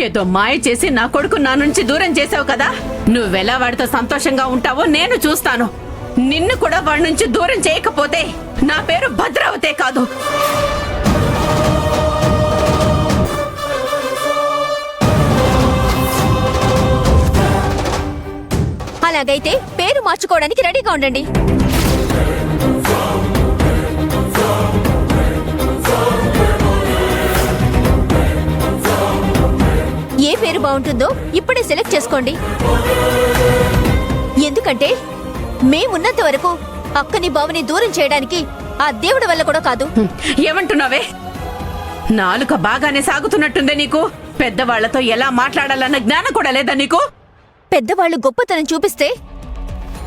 ఏదో మాయ చేసి నా కొడుకు నా నుంచి దూరం చేసావు కదా. నువ్వెలా వాడితో సంతోషంగా ఉంటావో నేను చూస్తాను. నిన్ను కూడా వాడి నుంచి దూరం చేయకపోతే నా పేరు భద్రావతే కాదు. అలాగైతే పేరు మార్చుకోవడానికి రెడీగా ఉండండి. ఏ పేరు బాగుంటుందో ఇప్పుడే సెలెక్ట్ చేసుకోండి. ఎందుకంటే మేమున్నంత వరకు అక్కని బావని దూరం చేయడానికి ఆ దేవుడి వల్ల కూడా కాదు. ఏమంటున్నావే? నాలుక బాగానే సాగుతున్నట్టుందే నీకు. పెద్దవాళ్లతో ఎలా మాట్లాడాలన్న జ్ఞానం కూడా లేదా నీకు? పెద్దవాళ్లు గొప్పతనం చూపిస్తే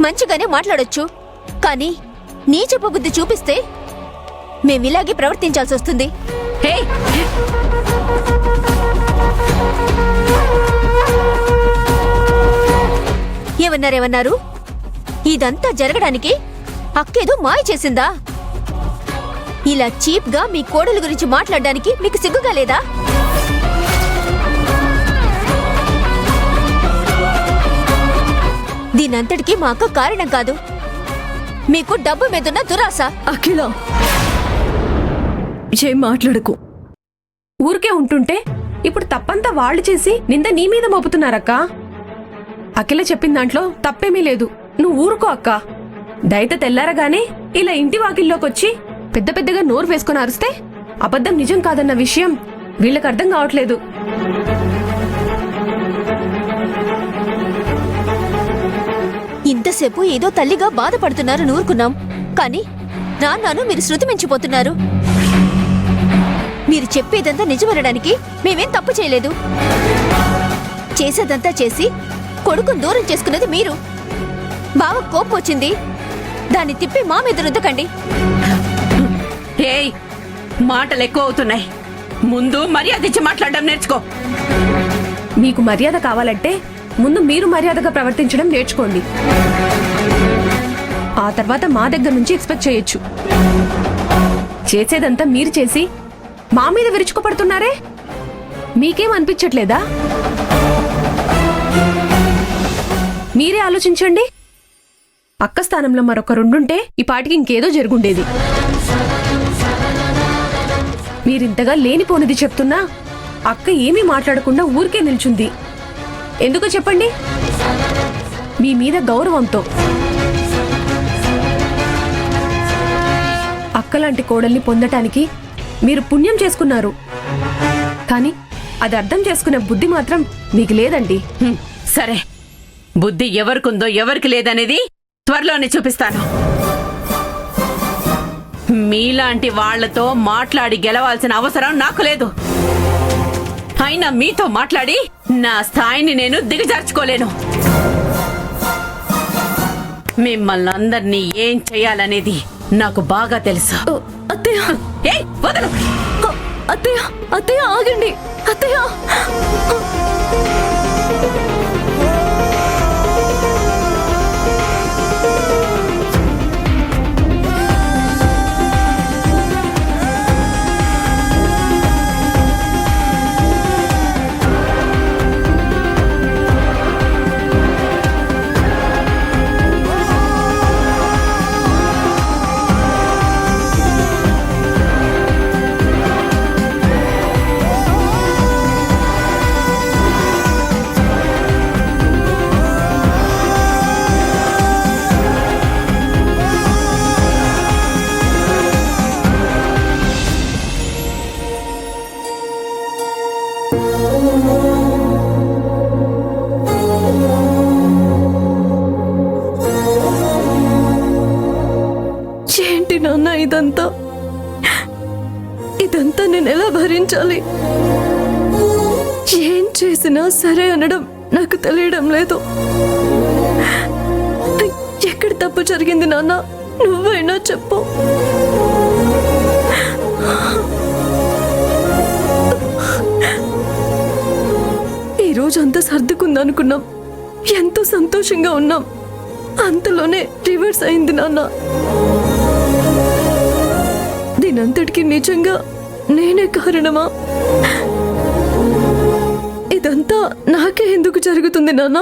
మంచిగానే మాట్లాడొచ్చు, కానీ నీచపు బుద్ధి చూపిస్తే మేమిలాగే ప్రవర్తించాల్సి వస్తుంది. ఏమన్నారు? ఇదంతా జరగడానికి అక్కేదో మాయ చేసిందా? ఇలా చీప్ గా మీ కోడలు గురించి మాట్లాడడానికి మీకు సిగ్గుగా లేదా? దీనంతటికీ మా అక్క కారణం కాదు, మీకు డబ్బు మీదున్న దురాశ. అఖిల, ఏం మాట్లాడకు. ఊరికే ఉంటుంటే ఇప్పుడు తప్పంతా వాళ్ళు చేసి నింద నీ మీద మోపుతున్నారక్క. అఖిల చెప్పిన దాంట్లో తప్పేమీ లేదు. నువ్వు ఊరుకో అక్క. దయత తెల్లారగానే ఇలా ఇంటి వాకిల్లోకొచ్చి పెద్ద పెద్దగా నోరు వేసుకుని అరిస్తే అబద్ధం నిజం కాదన్న విషయం వీళ్ళకి అర్థం కావట్లేదు. ఇంతసేపు ఏదో తల్లిగా బాధపడుతున్నారు నూరుకున్నాం, కానీ నాన్నను మీరు శృతి మించిపోతున్నారు. మీరు చెప్పేదంతా నిజమనడానికి మేమేం తప్పు చేయలేదు. చేసేదంతా చేసి కొడుకును దూరం చేసుకున్నది మీరు. బావ కోపం వచ్చింది, దాన్ని తిప్పి మా మీద రుద్దకండి. ఏయ్, మాటలు ఎక్కువ అవుతున్నాయి. ముందు మర్యాద ఇచ్చి మాట్లాడడం నేర్చుకో. మీకు మర్యాద కావాలంటే ముందు మీరు మర్యాదగా ప్రవర్తించడం నేర్చుకోండి. ఆ తర్వాత మా దగ్గర నుంచి ఎక్స్పెక్ట్ చేయొచ్చు. చేసేదంతా మీరు చేసి మా మీద విరుచుకుపడుతున్నారే, మీకేం అనిపించట్లేదా? మీరే ఆలోచించండి. అక్క స్థానంలో మరొకరుండుంటే ఈ పాటికి ఇంకేదో జరుగుండేది. మీరింతగా లేనిపోనిది చెప్తున్నా అక్క ఏమీ మాట్లాడకుండా ఊరికే నిల్చుంది. ఎందుకో చెప్పండి? మీ మీద గౌరవంతో. అక్కలాంటి కోడల్ని పొందటానికి మీరు పుణ్యం చేసుకున్నారు, కానీ అది అర్థం చేసుకునే బుద్ధి మాత్రం మీకు లేదండి. సరే, బుద్ధి ఎవరికుందో ఎవరికి లేదనేది త్వరలోనే చూపిస్తాను. మీలాంటి వాళ్లతో మాట్లాడి గెలవాల్సిన అవసరం నాకు లేదు. అయినా మీతో మాట్లాడి నా స్థాయిని నేను దిగజార్చుకోలేను. మిమ్మల్ని అందరినీ ఏం చెయ్యాలనేది నాకు బాగా తెలుసు. అత్తయ్య, ఏయ్, వదలు. అత్తయ్య, అత్తయ్య ఆగండి. అత్తయ్య, ఏంటి నాన్న ఇదంతా? ఇదంతా నేను ఎలా భరించాలి? ఏం చేసినా సరే అనడం నాకు తెలియడం లేదు. ఎక్కడ తప్పు జరిగింది నాన్న? నువ్వైనా చెప్పు. ఈరోజు అంతా సర్దుకుందనుకున్నాం, ఎంతో సంతోషంగా ఉన్నాం. అంతలోనే రివర్స్ అయింది నాన్న. దీనంతటికి నిజంగా నేనే కారణమా? ఇదంతా నాకే ఎందుకు జరుగుతుంది నాన్న?